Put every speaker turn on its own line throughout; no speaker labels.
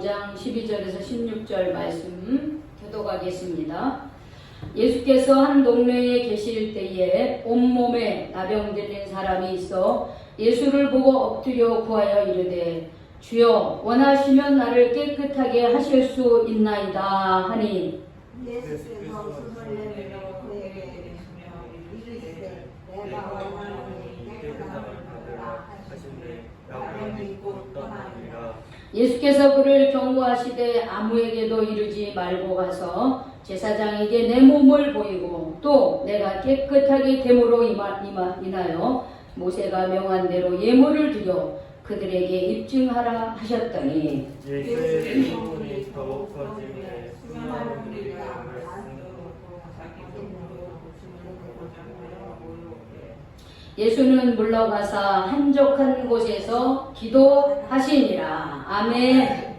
장 12절에서 16절 말씀 교독하겠습니다. 예수께서 한 동네에 계실 때에 온몸에 나병 들린 사람이 있어 예수를 보고 엎드려 구하여 이르되 주여 원하시면 나를 깨끗하게 하실 수 있나이다 하니
예수께서 손을 내밀어 그에게 이르시되 내가 원하노니 깨끗함을 받으라 하시되 나병이 곧 떠나니라.
예수께서 그를 경고하시되 아무에게도 이르지 말고 가서 제사장에게 내 몸을 보이고 또 내가 깨끗하게 됨으로 인하여 모세가 명한 대로 예물을 드려 그들에게 입증하라 하셨더니
예수의 소문이 더욱 퍼지매 수많은 무리가 말씀으로 자기 몸으로 고침을 보고자 하여 모여오되
예수는 물러가사 한적한 곳에서 기도하시니라. 아멘.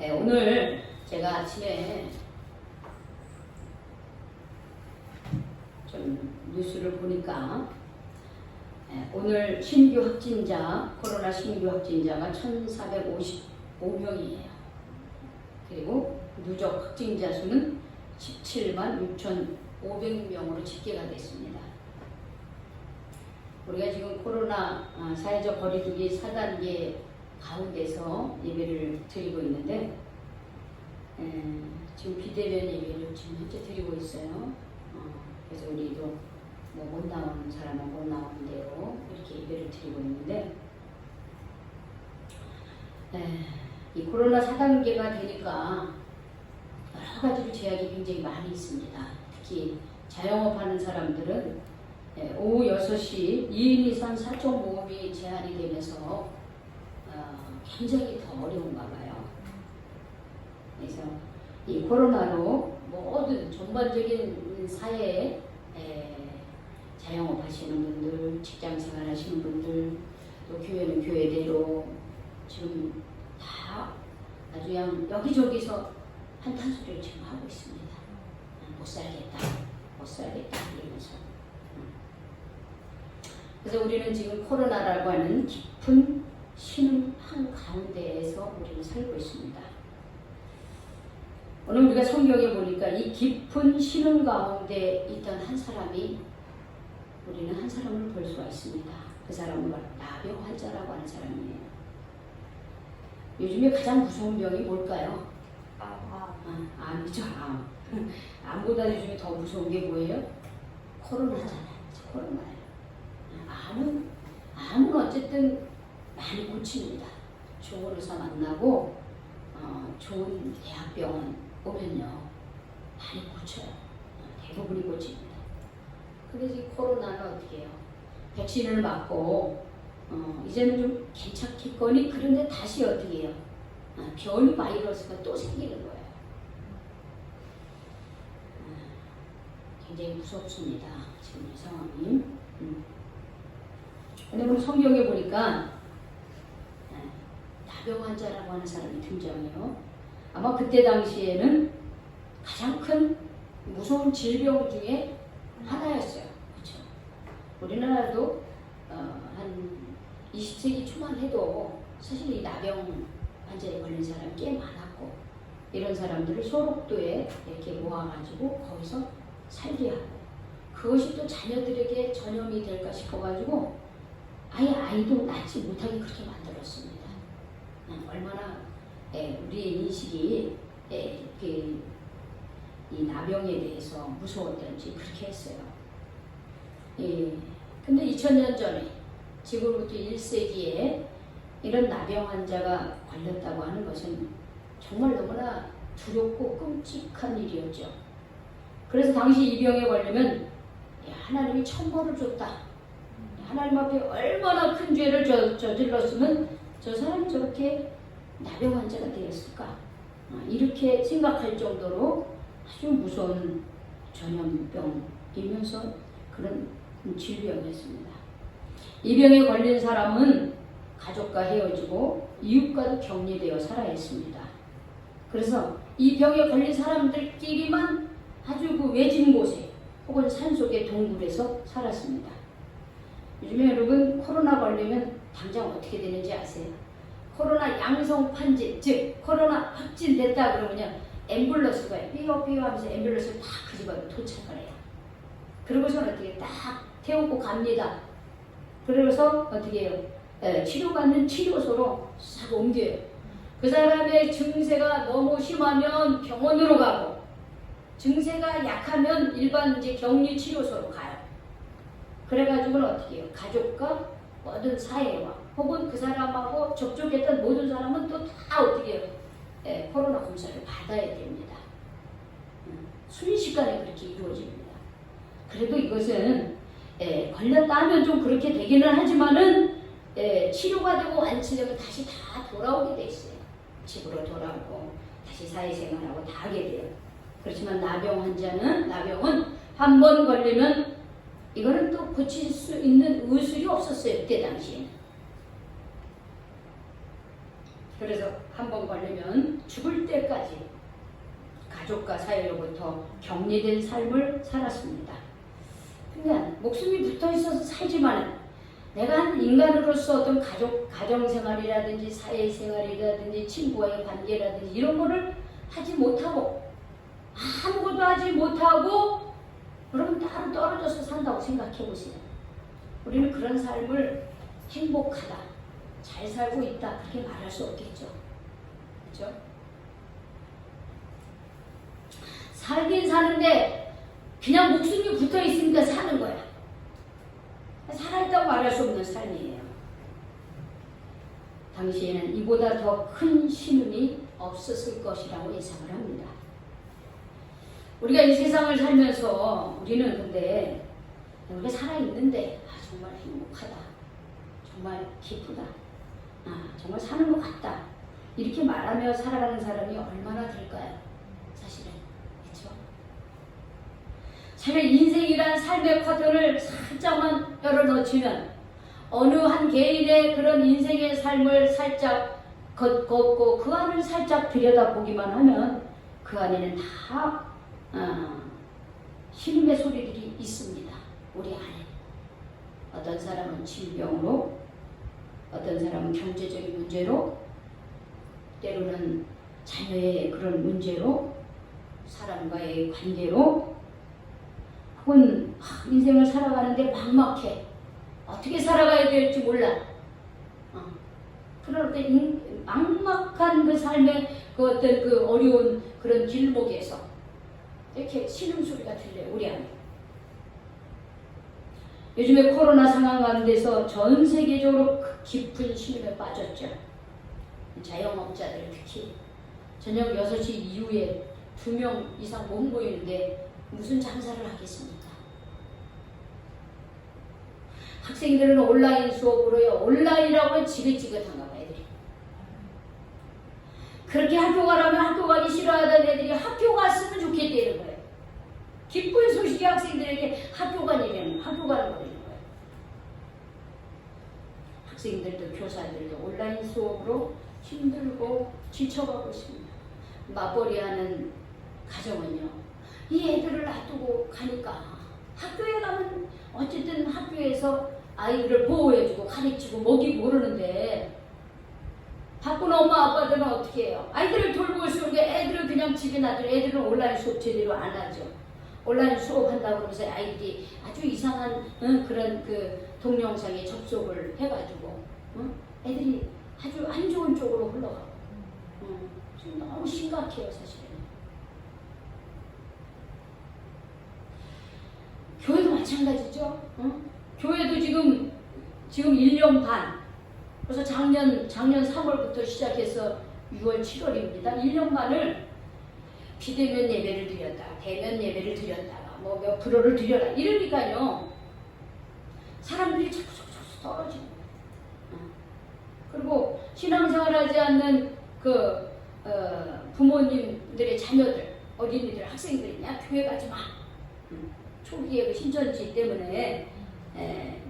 네, 오늘 제가 아침에 좀 뉴스를 보니까 오늘 신규 확진자, 코로나 신규 확진자가 1,455명이에요. 그리고 누적 확진자 수는 17만 6,500명으로 집계가 됐습니다. 우리가 지금 코로나 사회적 거리두기 4단계 가운데서 예배를 드리고 있는데 지금 비대면 예배를 지금 현재 드리고 있어요. 그래서 우리도 뭐 못 나오는 사람은 못 나오는 대로 이렇게 예배를 드리고 있는데 이 코로나 4단계가 되니까 여러 가지로 제약이 굉장히 많이 있습니다. 특히 자영업 하는 사람들은 오후 6시 2인 이상 사적 모임이 제한이 되면서 굉장히 더 어려운가 봐요. 그래서 이 코로나로 모든 전반적인 사회에 자영업 하시는 분들, 직장 생활 하시는 분들, 또 교회는 교회대로 지금 다 아주 그냥 여기저기서 한탄소리를 지금 하고 있습니다. 못 살겠다 이러면서. 그래서 우리는 지금 코로나라고 하는 깊은 신음 한가운데에서 우리는 살고 있습니다. 오늘 우리가 성경에 보니까 이 깊은 신음 가운데 있던 한 사람이 우리는 한 사람을 볼 수가 있습니다. 그 사람은 나병 환자라고 하는 사람이에요. 요즘에 가장 무서운 병이 뭘까요? 암이죠. 암보다 요즘에 더 무서운 게 뭐예요? 코로나잖아요. 코로나예요. 암은 어쨌든 많이 고칩니다. 좋은 의사 만나고 좋은 대학병원 오면요 많이 고쳐요. 대부분이 고칩니다. 근데 지금 코로나는 어떻게 해요? 백신을 맞고 이제는 좀 괜찮겠거니 그런데 다시 어떻게 해요? 변이 바이러스가 또 생기는 거예요. 굉장히 무섭습니다. 지금 이 상황이. 근데 오늘 성경에 보니까 나병 환자라고 하는 사람이 등장해요. 아마 그때 당시에는 가장 큰 무서운 질병 중에 하나였어요. 그렇죠? 우리나라도 한 20세기 초만 해도 사실 이 나병 환자에 걸린 사람이 꽤 많았고 이런 사람들을 소록도에 이렇게 모아가지고 거기서 살게 하고 그것이 또 자녀들에게 전염이 될까 싶어가지고 아예 아이도 낳지 못하게 그렇게 만들었습니다. 얼마나 우리의 인식이 이 나병에 대해서 무서웠던지 그렇게 했어요. 근데 2000년 전에 지금부터 1세기에 이런 나병 환자가 걸렸다고 하는 것은 정말 너무나 두렵고 끔찍한 일이었죠. 그래서 당시 이 병에 걸리면 하나님이 천벌을 줬다. 하나님 앞에 얼마나 큰 죄를 저질렀으면 저 사람이 저렇게 나병 환자가 되었을까? 이렇게 생각할 정도로 아주 무서운 전염병이면서 그런 질병이었습니다. 이 병에 걸린 사람은 가족과 헤어지고 이웃과도 격리되어 살아야 했습니다. 그래서 이 병에 걸린 사람들끼리만 아주 그 외진 곳에 혹은 산속의 동굴에서 살았습니다. 요즘에 여러분 코로나 걸리면 당장 어떻게 되는지 아세요? 코로나 양성 판진, 즉 코로나 확진됐다 그러면요 앰뷸런스가 삐요삐요 하면서 앰뷸런스를 다 그 집안에 도착을 해요. 그러고서는 어떻게 딱 태우고 갑니다. 그래서 어떻게 해요? 치료받는 치료소로 싹 옮겨요. 그 사람의 증세가 너무 심하면 병원으로 가고 증세가 약하면 일반 이제 격리 치료소로 가요. 그래가지고는 어떻게 해요? 가족과 모든 사회와 혹은 그 사람하고 접촉했던 모든 사람은 또 다 어떻게 해요? 코로나 검사를 받아야 됩니다. 순식간에 그렇게 이루어집니다. 그래도 이것은 걸렸다 하면 좀 그렇게 되기는 하지만은 치료가 되고 완치되면 다시 다 돌아오게 돼 있어요. 집으로 돌아오고 다시 사회생활하고 다 하게 돼요. 그렇지만 나병은 한 번 걸리면 이거는 또 고칠 수 있는 의술이 없었어요. 그때 당시에는. 그래서 한 번 걸리면 죽을 때까지 가족과 사회로부터 격리된 삶을 살았습니다. 그러니까 목숨이 붙어 있어서 살지만 내가 한 인간으로서 어떤 가정생활이라든지 사회생활이라든지 친구와의 관계라든지 이런 거를 하지 못하고 아무것도 하지 못하고 여러분 따로 떨어져서 산다고 생각해 보세요. 우리는 그런 삶을 행복하다, 잘 살고 있다 그렇게 말할 수 없겠죠. 그렇죠? 살긴 사는데 그냥 목숨이 붙어 있으니까 사는 거야. 살아있다고 말할 수 없는 삶이에요. 당시에는 이보다 더 큰 신음이 없었을 것이라고 예상을 합니다. 우리가 이 세상을 살면서 우리는 근데 우리가 살아있는데 정말 행복하다, 정말 기쁘다, 정말 사는 것 같다 이렇게 말하며 살아가는 사람이 얼마나 될까요? 사실은. 그렇죠? 사실 인생이란 삶의 커튼을 살짝만 열어놓치면 어느 한 개인의 그런 인생의 삶을 살짝 걷고 그 안을 살짝 들여다보기만 하면 그 안에는 다 신음의 소리들이 있습니다. 우리 안에. 어떤 사람은 질병으로, 어떤 사람은 경제적인 문제로, 때로는 자녀의 그런 문제로, 사람과의 관계로, 혹은 인생을 살아가는데 막막해. 어떻게 살아가야 될지 몰라. 그럴 때 막막한 그 삶의 그 어떤 그 어려운 그런 길목에서 이렇게 신음소리가 들려요. 우리 안에. 요즘에 코로나 상황 가운데서 전 세계적으로 깊은 신음에 빠졌죠. 자영업자들 특히 저녁 6시 이후에 2명 이상 못 모이는데 무슨 장사를 하겠습니까? 학생들은 온라인 수업으로요. 온라인이라고 지긋지긋한가 봐 애들이. 그렇게 학교 가라면 학교 가기 싫어하던 애들이 학교 갔으면 좋겠다는 거예요. 기쁜 소식이 학생들에게 학교 가는 거라는 거예요. 학생들도 교사들도 온라인 수업으로 힘들고 지쳐가고 있습니다. 맞벌이하는 가정은요. 이 애들을 놔두고 가니까 학교에 가면 어쨌든 학교에서 아이들을 보호해주고 가르치고 먹이고 그러는데 바쁜 엄마 아빠들은 어떻게 해요? 아이들을 돌볼 수 있는데 애들은 그냥 집에 놔두고 애들은 온라인 수업 제대로 안 하죠. 온라인 수업한다고 그러면서 아이들이 아주 이상한 그런 그 동영상에 접속을 해가지고 애들이 아주 안 좋은 쪽으로 흘러가고 지금 너무 심각해요 사실은. 교회도 마찬가지죠. 교회도 지금 1년 반. 그래서 작년 3월부터 시작해서 6월 7월입니다. 1년 반을 비대면 예배를 드렸다, 대면 예배를 드렸다가 뭐 몇 프로를 드려라 이러니까요. 사람들이 자꾸 떨어지는 거예요. 그리고 신앙생활하지 않는 그 부모님들의 자녀들, 어린이들, 학생들이냐 교회 가지 마. 초기에 그 신천지 때문에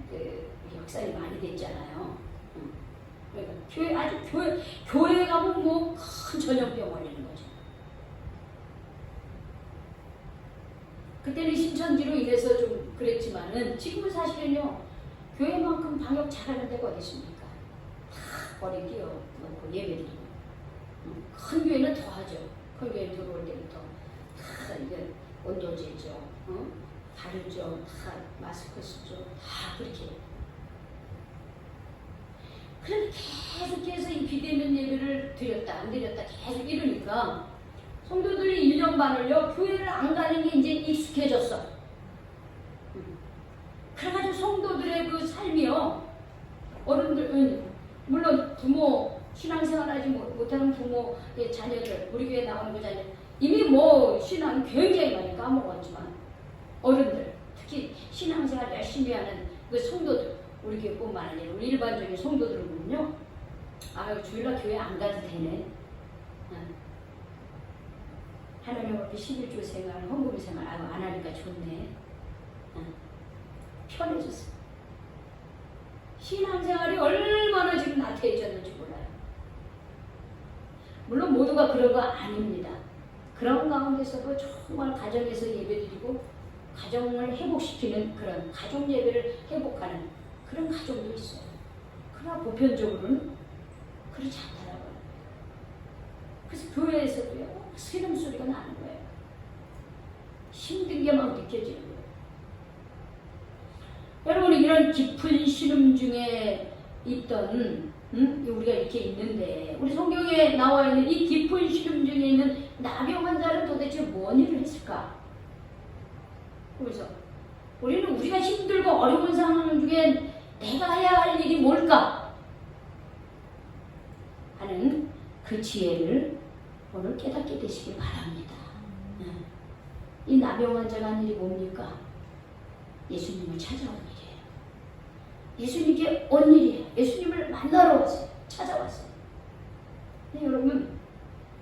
그 역살이 많이 됐잖아요. 그러니까 교회 가면 뭐 큰 전염병 걸리는 거죠. 그때는 신천지로 인해서 좀 그랬지만은 지금은 사실은요 교회만큼 방역 잘하는 데가 어디 있습니까? 버리기요. 놓고 예배드리고. 큰 교회는 더 하죠. 큰 교회 들어올 때부터 다 이게 온도제죠. 다르죠. 다 마스크 쓰죠. 다 그렇게. 그럼 계속해서 이 비대면 예배를 드렸다 안 드렸다 계속 이러니까 성도들이 1년 반을요 교회를 안 가는 게 이제 익숙해졌어. 그래가지고 성도들의 그 삶이요 어른들 물론 부모 신앙생활하지 못하는 부모의 자녀들 우리 교회 나오는 그 자녀 이미 뭐 신앙 굉장히 많이 까먹었지만 어른들 특히 신앙생활 열심히 하는 그 성도들 우리 교회뿐만 아니라 우리 일반적인 성도들은 보면요 아유 주일날 교회 안 가도 되네. 하나님 앞에 11조 생활 헌금 생활 아유 안 하니까 좋네. 편해졌어. 신앙생활이 얼마나 지금 나태해졌는지 몰라요. 물론 모두가 그런 거 아닙니다. 그런 가운데서도 정말 가정에서 예배드리고 가정을 회복시키는 그런 가정 예배를 회복하는 그런 가정도 있어요. 그러나 보편적으로는 그렇지 않더라고요. 그래서 교회에서도요 신음소리가 나는 거예요. 힘든 게 막 느껴지는 거예요. 여러분 이런 깊은 신음 중에 있던 우리가 이렇게 있는데 우리 성경에 나와 있는 이 깊은 신음 중에 있는 나병 환자는 도대체 뭔 일을 했을까? 그래서 우리는 우리가 힘들고 어려운 상황 중에 내가 해야 할 일이 뭘까? 하는 그 지혜를 오늘 깨닫게 되시길 바랍니다. 이 나병 환자가 한 일이 뭡니까? 예수님을 찾아온 일이에요. 예수님께 온 일이에요. 예수님을 만나러 왔어요. 찾아왔어요. 근데 여러분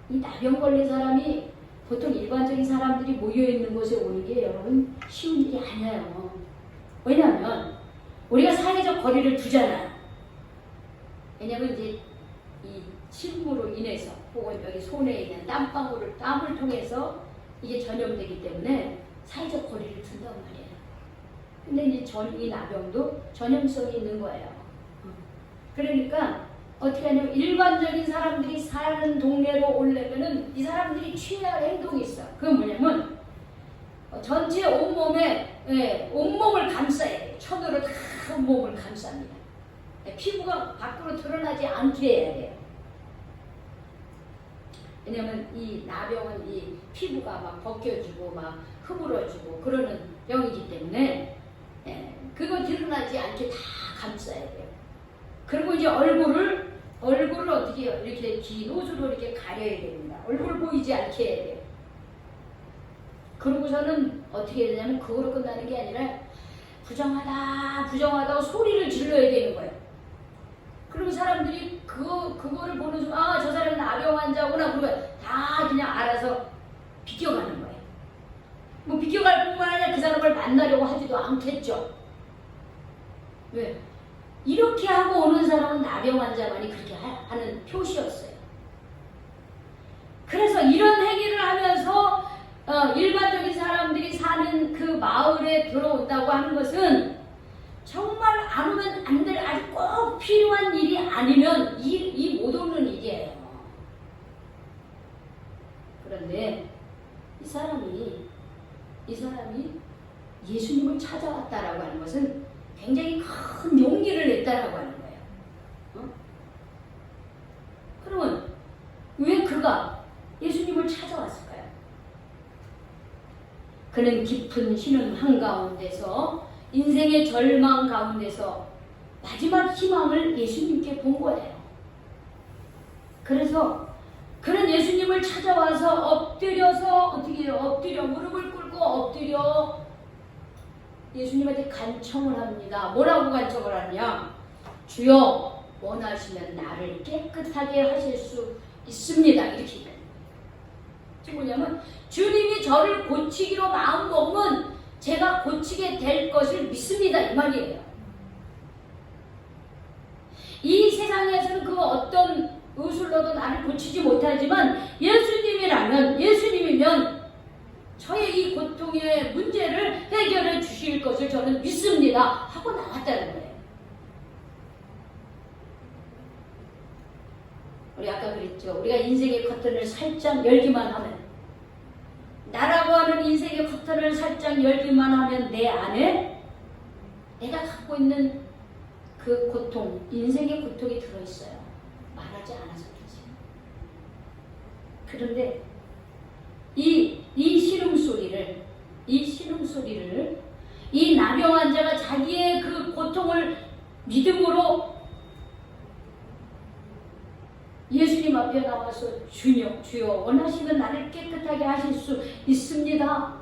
이 나병 걸린 사람이 보통 일반적인 사람들이 모여있는 곳에 오는 게 여러분 쉬운 일이 아니에요. 왜냐하면 우리가 사회적 거리를 두잖아요. 왜냐하면 이제 이 침으로 인해서 혹은 여기 손에 있는 땀을 통해서 이게 전염되기 때문에 사회적 거리를 둔단 말이에요. 근데 이제 이 나병도 전염성이 있는 거예요. 그러니까 어떻게 하냐면 일반적인 사람들이 사는 동네로 오려면은 이 사람들이 취해야 할 행동이 있어. 그건 뭐냐면 전체 온몸에 온몸을 감싸야 돼요. 천으로 다 온몸을 감쌉니다. 피부가 밖으로 드러나지 않게 해야 돼요. 왜냐면 이 나병은 이 피부가 막 벗겨지고 막 흐물어지고 그러는 병이기 때문에 그거 드러나지 않게 다 감싸야 돼요. 그리고 이제 얼굴을 어떻게 해요? 이렇게 긴 옷으로 이렇게 가려야 됩니다. 얼굴 보이지 않게 해야 돼요. 그러고서는 어떻게 해야 되냐면 그거로 끝나는 게 아니라 부정하다고 소리를 질러야 되는 거예요. 그리고 사람들이 그거를 보는 순간 저 사람은 나병 환자구나 그러면 다 그냥 알아서 비껴가는 거예요. 뭐 비껴갈 뿐만 아니라 그 사람을 만나려고 하지도 않겠죠. 왜? 이렇게 하고 오는 사람은 나병 환자만이 그렇게 하는 표시였어요. 그래서 이런 행위를 하면서 일반적인 사람들이 사는 그 마을에 들어온다고 하는 것은 정말 안 오면 안 될 아주 꼭 필요한 일이 아니면 이 못 오는 일이에요. 그런데 이 사람이 예수님을 찾아왔다라고 하는 것은 굉장히 큰 용기를 냈다라고 하는 거예요. 그러면 왜 그가 예수님을 찾아왔을까요? 그는 깊은 신음 한가운데서 인생의 절망 가운데서 마지막 희망을 예수님께 본 거예요. 그래서 그는 예수님을 찾아와서 엎드려서 어떻게 해요? 엎드려 무릎을 꿇고 엎드려 예수님한테 간청을 합니다. 뭐라고 간청을 하냐? 주여 원하시면 나를 깨끗하게 하실 수 있습니다. 이렇게 지금 뭐냐면 주님이 저를 고치기로 마음먹으면 제가 고치게 될 것을 믿습니다. 이 말이에요. 이 세상에서는 그 어떤 의술로도 나를 고치지 못하지만 예수님이면 저의 이 고통의 문제를 해결해 주실 것을 저는 믿습니다. 하고 나왔다는 거예요. 우리 아까 그랬죠. 우리가 인생의 커튼을 살짝 열기만 하면, 나라고 하는 인생의 커튼을 살짝 열기만 하면 내 안에 내가 갖고 있는 그 고통, 인생의 고통이 들어있어요. 말하지 않아서 그렇지. 그런데 이 신음소리를, 이 나병 환자가 자기의 그 고통을 믿음으로 예수님 앞에 나와서 주여 원하시면 나를 깨끗하게 하실 수 있습니다.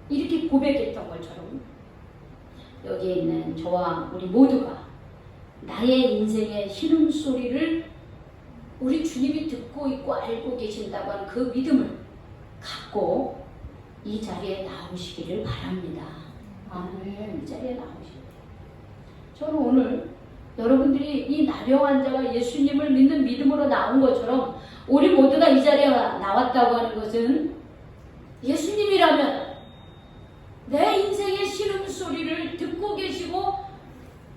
이렇게 고백했던 것처럼 여기에 있는 저와 우리 모두가 나의 인생의 신음소리를 우리 주님이 듣고 있고 알고 계신다고 하는 그 믿음을 갖고 이 자리에 나오시기를 바랍니다. 아멘. 이 자리에 나오시길. 저는 오늘 여러분들이 이 나병 환자가 예수님을 믿는 믿음으로 나온 것처럼 우리 모두가 이 자리에 나왔다고 하는 것은 예수님이라면 내 인생의 신음소리를 듣고 계시고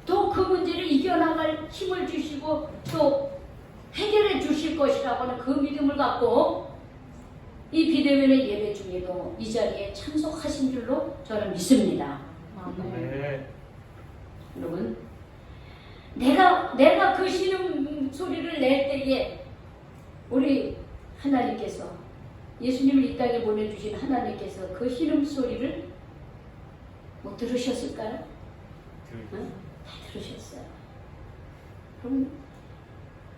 또 그 문제를 이겨나갈 힘을 주시고 또 해결해 주실 것이라고 하는 그 믿음을 갖고 이 비대면의 예배 중에도 이 자리에 참석하신 줄로 저는 믿습니다.
네.
여러분, 내가 그 신음 소리를 낼 때에 우리 하나님께서, 예수님을 이 땅에 보내주신 하나님께서 그 신음 소리를 못 들으셨을까요? 응? 다 들으셨어요. 그럼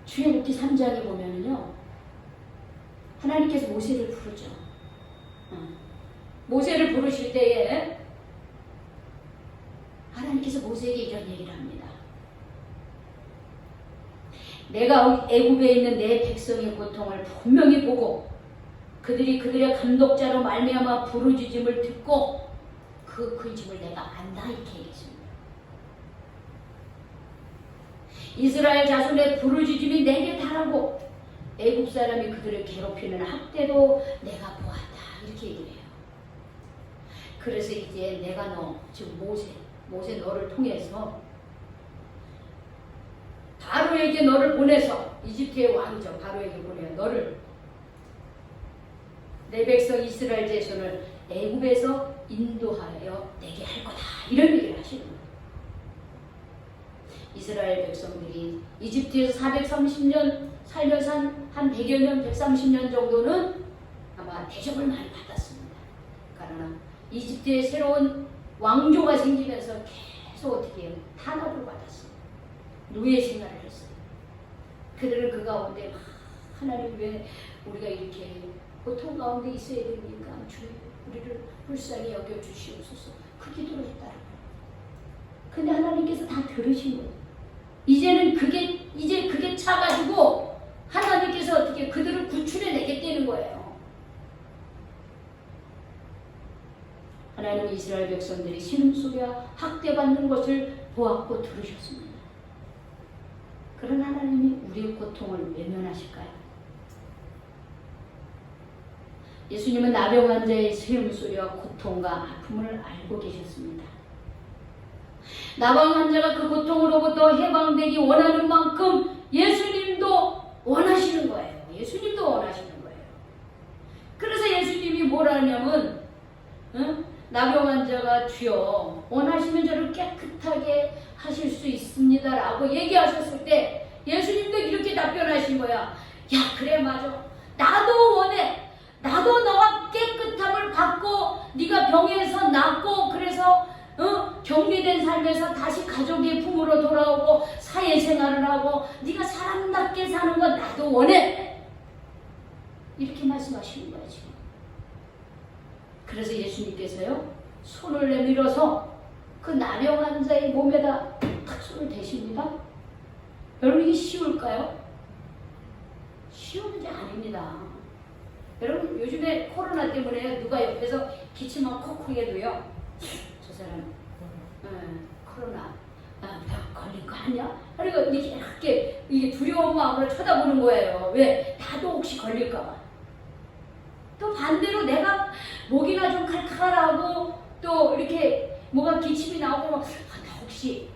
출애굽기 3장에 보면은요, 하나님께서 모세를 부르죠. 모세를 부르실 때에 하나님께서 모세에게 이런 얘기를 합니다. 내가 애굽에 있는 내 백성의 고통을 분명히 보고 그들이 그들의 감독자로 말미암아 부르짖음을 듣고 그 근심을 내가 안다, 이렇게 얘기했습니다. 이스라엘 자손의 부르짖음이 내게 달하고 애굽 사람이 그들을 괴롭히는 학대도 내가 보았다, 이렇게 얘기를 해요. 그래서 이제 내가 지금 모세 너를 통해서 바로에게 너를 보내서, 이집트의 왕이죠, 바로에게 보내요. 너를, 내 백성 이스라엘 자손을 애굽에서 인도하여 내게 할 거다, 이런 얘기를 하시는 거예요. 이스라엘 백성들이 이집트에서 430년 살면서 한 100여 년, 130년 정도는 아마 대접을 많이 받았습니다. 그러나 이집트에 새로운 왕조가 생기면서 계속 어떻게 해요? 탄압을 받았어요. 노예 생활을 했어요. 그들은 그 가운데 막 하나님, 왜 우리가 이렇게 고통 가운데 있어야 됩니까? 주여, 우리를 불쌍히 여겨주시옵소서. 그 기도를 했다는 거예요. 근데 하나님께서 다 들으신 거예요. 이제 그게 차가지고 하나님께서 어떻게 그들을 구출해내겠다는 거예요. 하나님은 이스라엘 백성들이 신음소리와 학대받는 것을 보았고 들으셨습니다. 그런 하나님이 우리의 고통을 외면하실까요? 예수님은 나병 환자의 신음소리와 고통과 아픔을 알고 계셨습니다. 나병 환자가 그 고통으로부터 해방되기 원하는 만큼 예수님도 원하시는 거예요. 예수님도 원하시는 거예요. 그래서 예수님이 뭐라 하냐면, 나병 환자가 주여 원하시면 저를 깨끗하게 하실 수 있습니다 라고 얘기하셨을 때 예수님도 이렇게 답변하신 거야. 야, 그래, 맞아. 나도 원해. 나도 너가 깨끗함을 받고 네가 병에서 낫고 그래서 격리된 삶에서 다시 가족의 품으로 돌아오고 사회생활을 하고 네가 사람답게 사는 건 나도 원해. 이렇게 말씀하시는 거야 지금. 그래서 예수님께서요, 손을 내밀어서 그 나병 환자의 몸에다 탁 손을 대십니다. 여러분, 이게 쉬울까요? 쉬운 문제 아닙니다. 여러분, 요즘에 코로나 때문에 누가 옆에서 기침만 콕콕 해도요, 저 사람 코로나 병 걸린 거 아니야? 그러니까 이렇게 이게 두려운 마음으로 쳐다보는 거예요. 왜? 나도 혹시 걸릴까 봐. 또 반대로 내가 목이나 좀 칼칼하고 또 이렇게 뭐가 기침이 나오고 나 혹시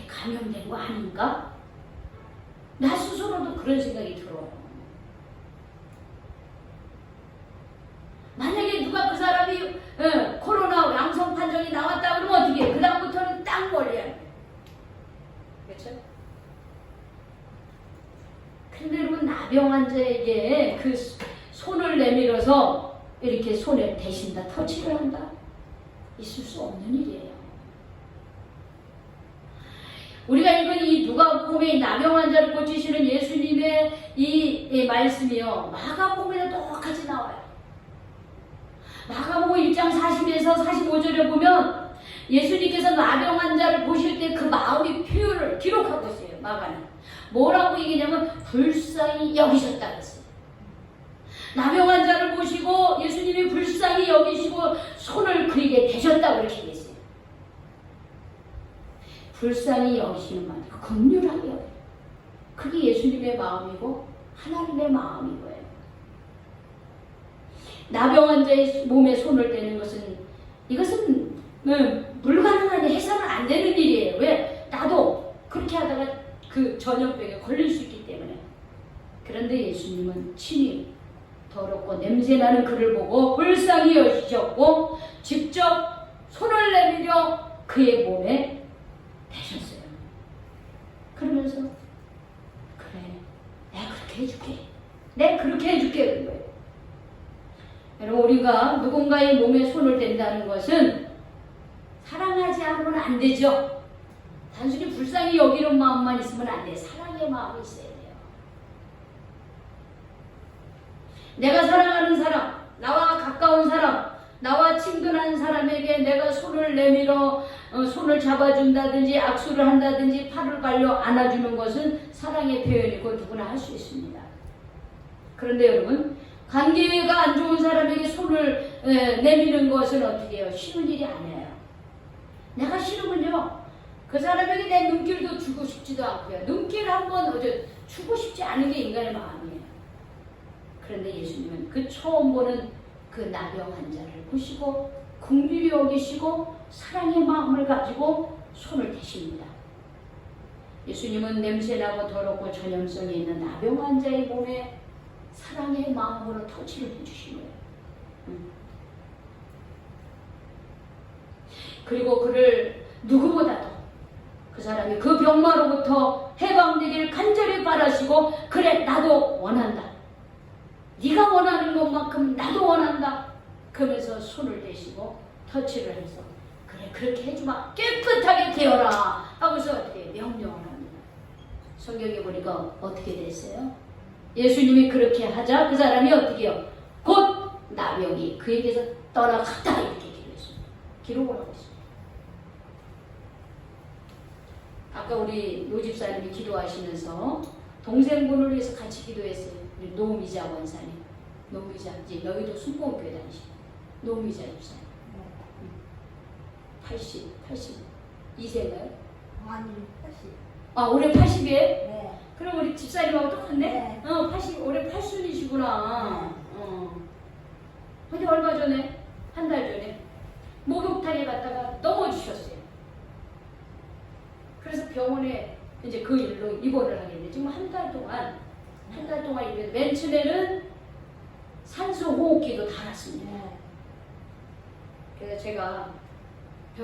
감염된 거 아닌가? 나 스스로도 그런 생각이 들어요. 근데 여러분 나병 환자에게 그 손을 내밀어서 이렇게 손에 대신다 터치를 한다? 있을 수 없는 일이에요. 우리가 읽은 이 누가복음의 나병 환자를 고치시는 예수님의 이 말씀이요 마가복음에도 똑같이 나와요. 마가복음 1장 40에서 45절에 보면 예수님께서 나병 환자를 보실 때 그 마음의 표현을 기록하고 있어요. 마가는 뭐라고 얘기냐면 불쌍히 여기셨다 그랬어요. 나병 환자를 보시고 예수님이 불쌍히 여기시고 손을 그에게 대셨다고 이렇게 얘기했어요. 불쌍히 여기시는 말, 긍휼하게 여겨요. 그게 예수님의 마음이고 하나님의 마음인 거예요. 나병 환자의 몸에 손을 대는 것은 이것은 불가능한 해서는 안 되는 일이에요. 왜? 나도 그렇게 하다가 그 전염병에 걸릴 수 있기 때문에. 그런데 예수님은 친히 더럽고 냄새나는 그를 보고 불쌍히 여기셨고 직접 손을 내밀어 그의 몸에 대셨어요. 그러면서 그래 내가 그렇게 해줄게. 내가 그렇게 해줄게. 그런 거예요. 여러분 우리가 누군가의 몸에 손을 댄다는 것은 사랑하지 않으면 안 되죠. 단순히 불쌍히 여기는 마음만 있으면 안 돼요. 사랑의 마음이 있어야 돼요. 내가 사랑하는 사람, 나와 가까운 사람, 나와 친근한 사람에게 내가 손을 내밀어 손을 잡아준다든지 악수를 한다든지 팔을 갈려 안아주는 것은 사랑의 표현이고 누구나 할 수 있습니다. 그런데 여러분 관계가 안 좋은 사람에게 손을 내미는 것은 어떻게 해요? 쉬운 일이 아니에요. 내가 싫으면요 그 사람에게 내 눈길도 주고 싶지도 않고요. 눈길 한번 주고 싶지 않은 게 인간의 마음이에요. 그런데 예수님은 그 처음 보는 그 나병 환자를 보시고 긍휼히 여기시고 사랑의 마음을 가지고 손을 대십니다. 예수님은 냄새나고 더럽고 전염성이 있는 나병 환자의 몸에 사랑의 마음으로 터치를 해주신 거예요. 그리고 그를 누구보다도 그 사람이 그 병마로부터 해방되기를 간절히 바라시고 그래 나도 원한다. 네가 원하는 것만큼 나도 원한다. 그러면서 손을 대시고 터치를 해서 그래 그렇게 해주마. 깨끗하게 되어라 하고서 어떻게 명령을 합니다. 성경에 보니까 어떻게 됐어요? 예수님이 그렇게 하자 그 사람이 어떻게 해요? 곧 나병이 그에게서 떠나갔다 이렇게 기록을 하고 있습니다. 아까 우리 노 집사님이 기도하시면서 동생분을 위해서 같이 기도했어요. 우리 노미자 원사님. 노미자 이제 여의도 순복음교회 다니시고 노미자 집사님. 82세인가요?
아니 80.
아 올해 80이에요?
네.
그럼 우리 집사님하고 똑같네?
네.
80 올해 80이시구나. 근데 얼마 전에 한 달 전에 목욕탕에 갔다가 넘어지셨어요. 그래서 병원에 이제 그 일로 입원을 하게 됐는데 지금 한 달 동안 입원했는데 맨 처음에는 산소 호흡기도 달았습니다.
네.
그래서 제가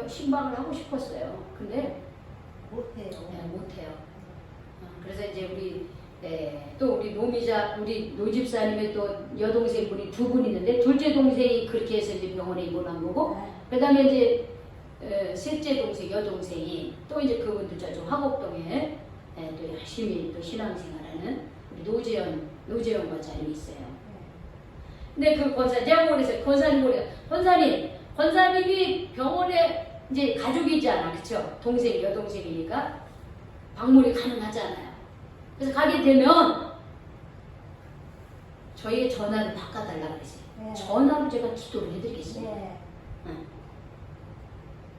신방을 하고 싶었어요. 근데
못해요.
네, 못해요. 그래서 이제 우리 또 우리 노미자 우리 노집사님의 또 여동생 분이 두 분 있는데 둘째 동생이 그렇게 해서 이제 병원에 입원한 거고
네.
그다음에 이제 셋째 동생 여동생이 또 이제 그분도 저쪽 화곡동에 또 열심히 또 신앙생활하는 우리 노재현 권사님이 있어요. 근데 그 권사 제가 그래서 권사님이 병원에 이제 가족이잖아, 그쵸? 동생 여동생이니까 방문이 가능하잖아요. 그래서 가게 되면 저희의 전화를 바꿔달라고 그랬어요.
네.
전화로 제가 기도를 해드리겠습니다.
네.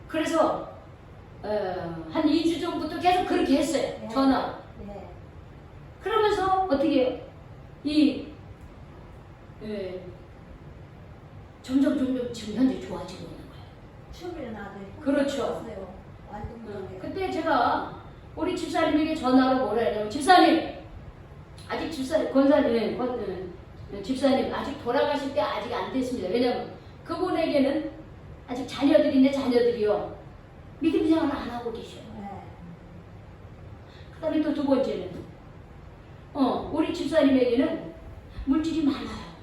그래서 한 2주 전부터 계속 그렇게 했어요.
네.
전화.
네.
그러면서 어떻게 해요? 점점 지금 현재 좋아지고 있는 거예요.
처음에는 아주
그렇죠.
힘들었어요. 완전
그때 제가 우리 집사님에게 전화로 뭐라 했냐면 집사님 아직 집사님 아직 돌아가실 때 아직 안 됐습니다. 왜냐면 그분에게는 아직 자녀들이요 믿음 생활을 안 하고 계셔요.
네.
그 다음에 또 두 번째는 우리 집사님에게는 물질이 많아요.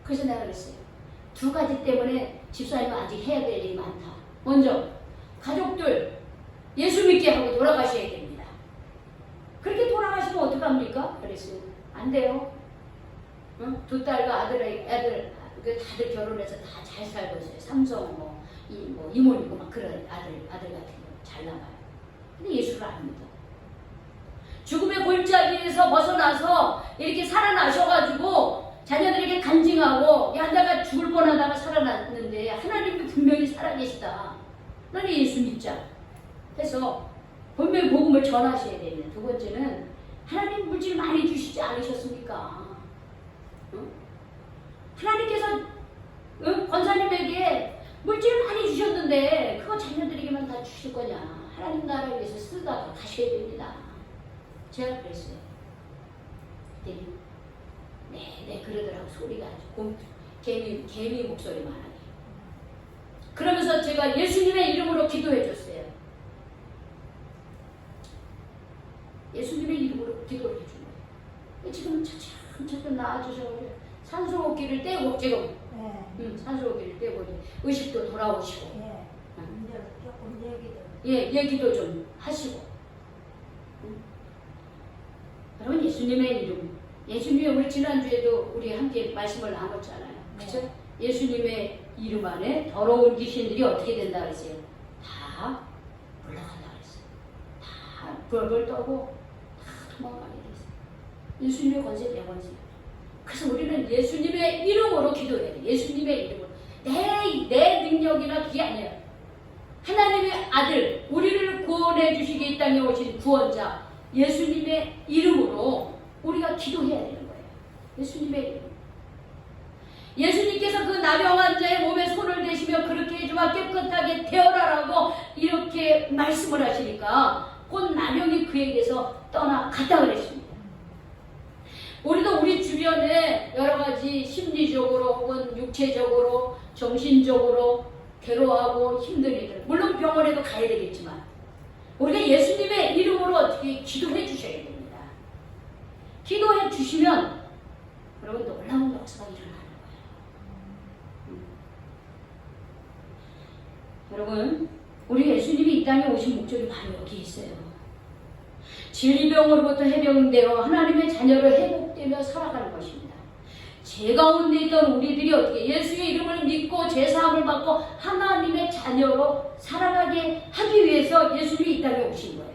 그래서 내가 그랬어요. 두 가지 때문에 집사님은 아직 해야 될 일이 많다. 먼저 가족들 예수 믿게 하고 돌아가셔야 됩니다. 그렇게 돌아가시면 어떡합니까? 그랬어요. 안 돼요. 두 딸과 애들 다들 결혼해서 다 잘 살고 있어요. 삼성 이모니고 막 그런 아들 같은 거 잘 나가요. 근데 예수를 안 믿어. 죽음의 골짜기에서 벗어나서 이렇게 살아나셔가지고 자녀들에게 간증하고 야 내가 죽을 뻔하다가 살아났는데 하나님이 분명히 살아계시다. 너는 예수 믿자. 해서 분명히 복음을 전하셔야 됩니다. 두 번째는 하나님 물질 많이 주시지 않으셨습니까? 하나님께서 권사님에게 물질 많이 주셨는데 그거 자녀들에게만 다 주실 거냐. 하나님 나라를 위해서 쓰다가 가셔야 됩니다. 제가 그랬어요. 그랬더니 네 그러더라고. 소리가 아주 개미 목소리만 하게. 그러면서 제가 예수님의 이름으로 기도해 줬어요. 예수님의 이름으로 기도를 해준 거예요. 지금 차츰 나아지셔서 산소호흡기를 떼고 지금 산소호흡기를 떼고 의식도 돌아오시고
이제 조금
얘기도 좀 하시고 여러분 예수님의 이름 예수님의 우리 지난주에도 우리 함께 말씀을 나눴잖아요. 그렇죠? 예수님의 이름 안에 더러운 귀신들이 어떻게 된다 그랬어요? 다 물러간다 그랬어요. 다 벌벌 떠고 다 도망가게 됐어요. 예수님의 권세 대권세. 그래서 우리는 예수님의 이름으로 기도해야 돼요. 예수님의 이름으로. 내 능력이나 그게 아니에요. 하나님의 아들, 우리를 구원해 주시기 이 땅에 오신 구원자 예수님의 이름으로 우리가 기도해야 되는 거예요. 예수님의 이름. 예수님께서 그 나병 환자의 몸에 손을 대시며 그렇게 해주마 깨끗하게 되어라라고 이렇게 말씀을 하시니까 곧 나병이 그에게서 떠나갔다 그랬습니다. 우리도 우리 주변에 여러 가지 심리적으로 혹은 육체적으로 정신적으로 괴로워하고 힘든 일들 물론 병원에도 가야 되겠지만 우리가 예수님의 이름으로 어떻게 기도해 주셔야 됩니다. 기도해 주시면 여러분 놀라운 역사가 일어나는 거예요. 여러분 우리 예수님이 이 땅에 오신 목적이 바로 여기 있어요. 질병으로부터 해병되어 하나님의 자녀를 회복되며 살아가는 것입니다. 죄 가운데 있던 우리들이 어떻게 예수의 이름을 믿고 죄사함을 받고 하나님의 자녀로 살아가게 하기 위해서 예수님이 이 땅에 오신 거예요.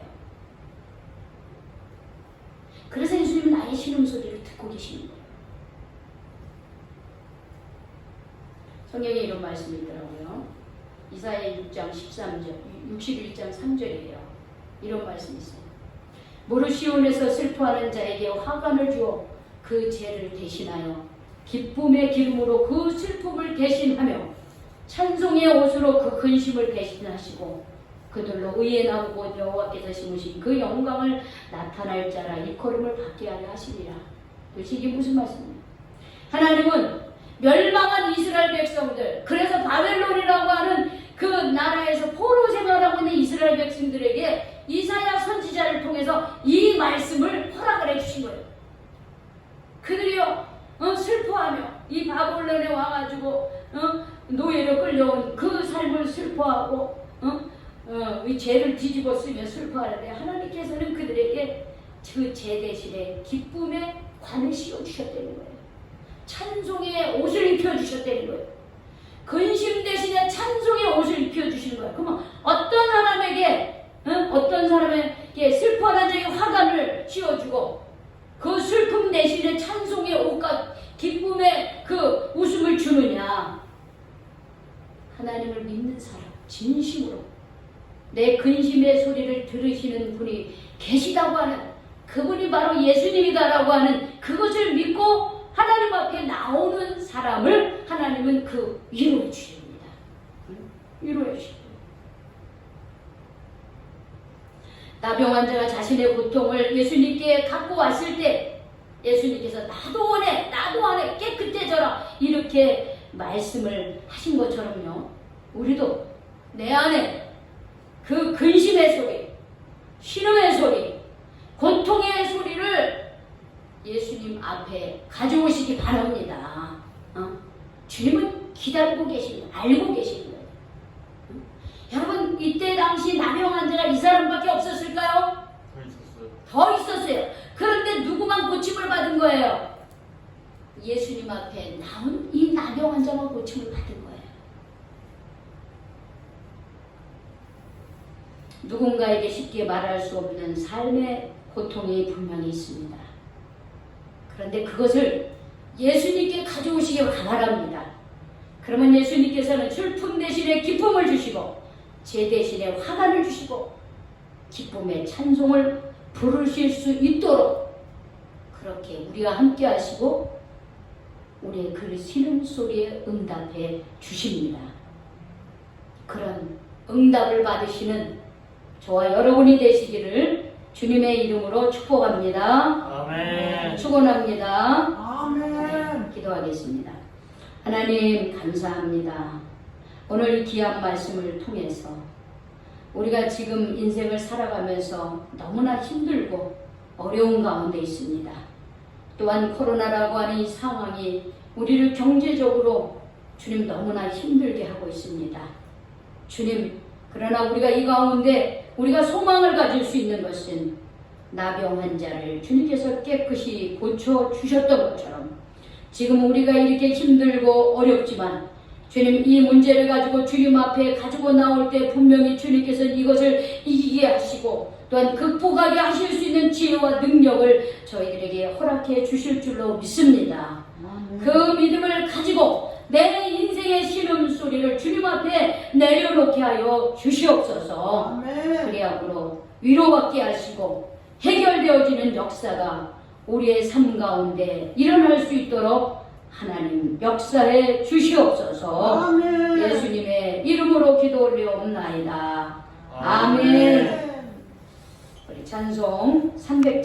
그래서 예수님은 나의 신음소리를 듣고 계시는 거예요. 성경에 이런 말씀이 있더라고요. 이사야 6장 13절, 61장 3절이에요. 이런 말씀이 있어요. 무릇 시온에서 슬퍼하는 자에게 화관을 주어 그 죄를 대신하여 기쁨의 기름으로 그 슬픔을 대신하며 찬송의 옷으로 그 근심을 대신하시고 그들로 의의 나무 곧 여호와께서 심으신 그 영광을 나타날 자라 일컬음을 받게 하려 하시리라. 도대체 이게 무슨 말씀이에요? 하나님은 멸망한 이스라엘 백성들, 그래서 바벨론이라고 하는 그 나라에서 포로 생활하고 있는 이스라엘 백성들에게 이사야 선지자를 통해서 이 말씀을 허락을 해주신 거예요. 그들이요 슬퍼하며 이 바벨론에 와가지고 노예로 끌려온 그 삶을 슬퍼하고 이 죄를 뒤집어 쓰며 슬퍼하는데 하나님께서는 그들에게 그 죄 대신에 기쁨의 관을 씌워주셨다는 거예요. 찬송의 옷을 입혀주셨다는 거예요. 근심 대신에 찬송의 옷을 입혀주시는 거예요. 그러면 어떤 사람에게 슬퍼하는 자의 화관을 씌워주고 그 슬픔 대신에 찬송의 옷과 기쁨의 그 웃음을 주느냐? 하나님을 믿는 사람, 진심으로 내 근심의 소리를 들으시는 분이 계시다고 하는 그분이 바로 예수님이다라고 하는 그것을 믿고 하나님 앞에 나오는 사람을 하나님은 그 위로해 주십니다. 위로해 주십니다. 나병 환자가 자신의 고통을 예수님께 갖고 왔을 때 예수님께서 나도 원해 깨끗해져라 이렇게 말씀을 하신 것처럼요. 우리도 내 안에 그 근심의 소리, 신음의 소리, 고통의 소리를 예수님 앞에 가져오시기 바랍니다. 주님은 기다리고 계십니다. 알고 계십니다. 여러분, 이때 당시 나병 환자가 이 사람밖에 없었을까요? 더 있었어요. 그런데 누구만 고침을 받은 거예요? 예수님 앞에 나온 이 나병 환자만 고침을 받은 거예요. 누군가에게 쉽게 말할 수 없는 삶의 고통이 분명히 있습니다. 그런데 그것을 예수님께 가져오시기 바랍니다. 그러면 예수님께서는 슬픔 대신에 기쁨을 주시고 제 대신에 화관을 주시고 기쁨의 찬송을 부르실 수 있도록 그렇게 우리와 함께 하시고 우리의 그 신음소리에 응답해 주십니다. 그런 응답을 받으시는 저와 여러분이 되시기를 주님의 이름으로 축복합니다.
아멘.
축원합니다.
아멘.
기도하겠습니다. 하나님 감사합니다. 오늘 이 귀한 말씀을 통해서 우리가 지금 인생을 살아가면서 너무나 힘들고 어려운 가운데 있습니다. 또한 코로나라고 하는 이 상황이 우리를 경제적으로 주님 너무나 힘들게 하고 있습니다. 주님, 그러나 우리가 이 가운데 우리가 소망을 가질 수 있는 것은 나병 환자를 주님께서 깨끗이 고쳐주셨던 것처럼 지금 우리가 이렇게 힘들고 어렵지만 주님, 이 문제를 가지고 주님 앞에 가지고 나올 때 분명히 주님께서 이것을 이기게 하시고 또한 극복하게 하실 수 있는 지혜와 능력을 저희들에게 허락해 주실 줄로 믿습니다. 그 믿음을 가지고 내 인생의 신음소리를 주님 앞에 내려놓게 하여 주시옵소서. 그리하므로 위로받게 하시고 해결되어지는 역사가 우리의 삶 가운데 일어날 수 있도록 하나님 역사해 주시옵소서.
아멘.
예수님의 이름으로 기도 올려옵나이다. 아멘. 우리 찬송 300